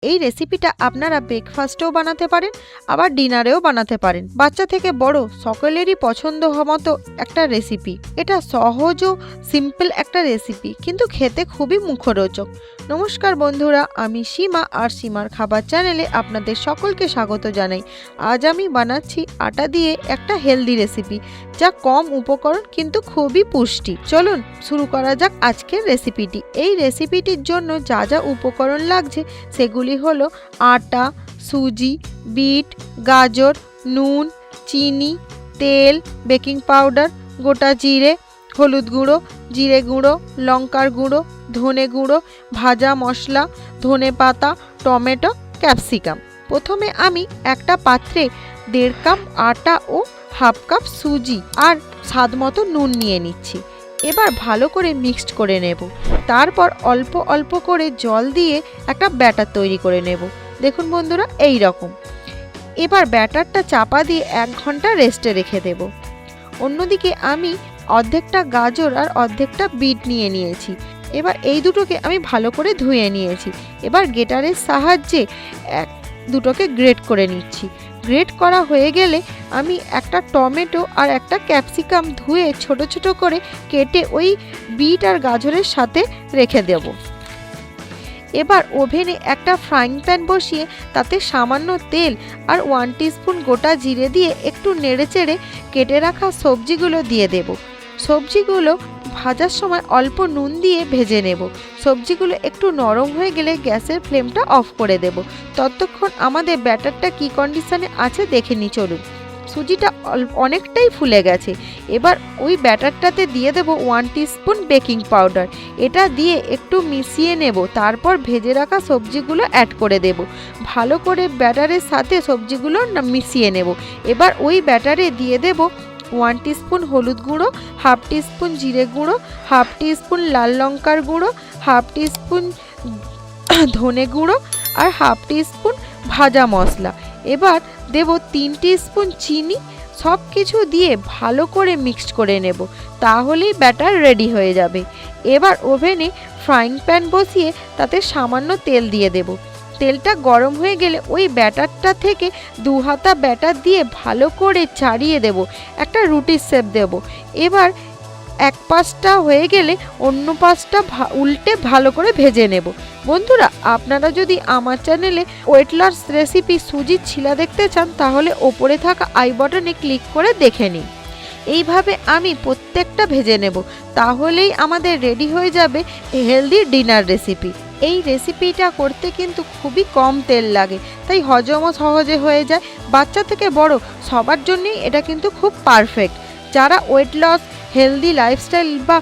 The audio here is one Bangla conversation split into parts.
এই রেসিপিটা আপনারা ব্রেকফাস্টেও বানাতে পারেন, আবার ডিনারেও বানাতে পারেন। বাচ্চা থেকে বড় সকলেরই পছন্দ হওয়ার মতো একটা রেসিপি। এটা সহজ ও সিম্পল একটা রেসিপি, কিন্তু খেতে খুবই মুখরোচক। নমস্কার বন্ধুরা, আমি সীমা আর সীমার খাবার চ্যানেলে আপনাদের সকলকে স্বাগত জানাই। আজ আমি বানাচ্ছি আটা দিয়ে একটা হেলদি রেসিপি, যা কম উপকরণ কিন্তু খুবই পুষ্টি। চলুন শুরু করা যাক আজকের রেসিপিটি। এই রেসিপিটির জন্য যা যা উপকরণ লাগছে সেগুলি হলো আটা, সুজি, বিট, গাজর, নুন, চিনি, তেল, বেকিং পাউডার, গোটা জিরে, হলুদ গুঁড়ো, জিরে গুঁড়ো, লঙ্কার গুঁড়ো, ধনে গুঁড়ো, ভাজা মশলা, ধনে পাতা, টমেটো, ক্যাপসিকাম। প্রথমে আমি একটা পাত্রে 1.5 কাপ আটা ও 1/2 কাপ সুজি আর স্বাদ মতো নুন নিয়ে নিচ্ছি। এবার ভালো করে মিক্সড করে নেব। তারপর অল্প অল্প করে জল দিয়ে একটা ব্যাটার তৈরি করে নেব। দেখুন বন্ধুরা, এই রকম। এবার ব্যাটারটা চাপা দিয়ে 1 ঘন্টা রেস্টে রেখে দেব। অন্যদিকে আমি অর্ধেকটা গাজর আর অর্ধেকটা বিট নিয়ে নিয়েছি। এবার এই দুটোকে আমি ভালো করে ধুয়ে নিয়েছি। এবার গ্রেটারের সাহায্যে দুটোকে গ্রেট করে নিচ্ছি। গ্রেট করা হয়ে গেলে আমি একটা টমেটো আর একটা ক্যাপসিকাম ধুয়ে ছোট ছোট করে কেটে ওই বিট আর গাজরের সাথে রেখে দেব। এবার ওভেনে একটা ফ্রাইং প্যান বসিয়ে তাতে সামান্য তেল আর 1 টিস্পুন গোটা জিরে দিয়ে একটু নেড়েচেড়ে কেটে রাখা সবজিগুলো দিয়ে দেব। সবজিগুলো ভাজার সময় অল্প নুন দিয়ে ভেজে নেব। সবজিগুলো একটু নরম হয়ে গেলে গ্যাসের ফ্লেমটা অফ করে দেব। ততক্ষণ আমাদের ব্যাটারটা কি কন্ডিশনে আছে দেখে নি চলুন। সুজিটা অনেকটাই ফুলে গেছে। এবার ওই ব্যাটারটাতে দিয়ে দেব 1 টিস্পুন বেকিং পাউডার। এটা দিয়ে একটু মিশিয়ে নেব। তারপর ভেজে রাখা সবজিগুলো অ্যাড করে দেব। ভালো করে ব্যাটারের সাথে সবজিগুলো মিশিয়ে নেব। এবার ওই ব্যাটারে দিয়ে দেব 1 টিস্পুন হলুদ গুঁড়ো, 1/2 টিস্পুন জিরে গুঁড়ো, 1/2 টিস্পুন লাল লঙ্কার গুঁড়ো, 1/2 টিস্পুন ধনে গুঁড়ো আর 1/2 টিস্পুন ভাজা মশলা। এবার দেব 3 টিস্পুন চিনি। সব কিছু দিয়ে ভালো করে মিক্সড করে নেব। তাহলেই ব্যাটার রেডি হয়ে যাবে। এবার ওভেনে ফ্রাইং প্যান বসিয়ে তাতে সামান্য তেল দিয়ে দেব। তেলটা গরম হয়ে গেলে ওই ব্যাটারটা থেকে 2 হাতা ব্যাটার দিয়ে ভালো করে চাড়িয়ে দেব। একটা রুটির শেপ দেব। এবার এক পাশটা হয়ে গেলে অন্য পাশটা উল্টে ভালো করে ভেজে নেব। বন্ধুরা, আপনারা যদি আমার চ্যানেলে ওয়েট লস রেসিপি সুজির ছিলা দেখতে চান, তাহলে ওপরে থাকা আই বাটনে ক্লিক করে দেখে নিন। এইভাবে আমি প্রত্যেকটা ভেজে নেব। তাহলেই আমাদের রেডি হয়ে যাবে হেলদি ডিনার রেসিপি। এই রেসিপিটা করতে কিন্তু খুবই কম তেল লাগে, তাই হজমও সহজে হয়ে যায়। বাচ্চা থেকে বড় সবার জন্যই এটা কিন্তু খুব পারফেক্ট। যারা ওয়েট লস, হেলদি লাইফস্টাইল বা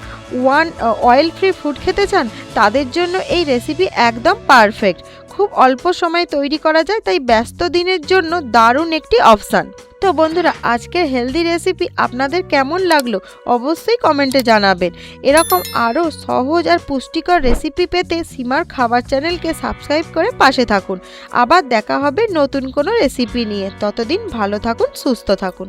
অয়েল ফ্রি ফুড খেতে চান, তাদের জন্য এই রেসিপি একদম পারফেক্ট। খুব অল্প সময়ে তৈরি করা যায়, তাই ব্যস্ত দিনের জন্য দারুণ একটি অপশান। তো বন্ধুরা, আজকের হেলদি রেসিপি আপনাদের কেমন লাগলো অবশ্যই কমেন্টে জানাবেন। এরকম আরও সহজ আর পুষ্টিকর রেসিপি পেতে সীমার খাবার চ্যানেলকে সাবস্ক্রাইব করে পাশে থাকুন। আবার দেখা হবে নতুন কোনো রেসিপি নিয়ে। ততদিন ভালো থাকুন, সুস্থ থাকুন।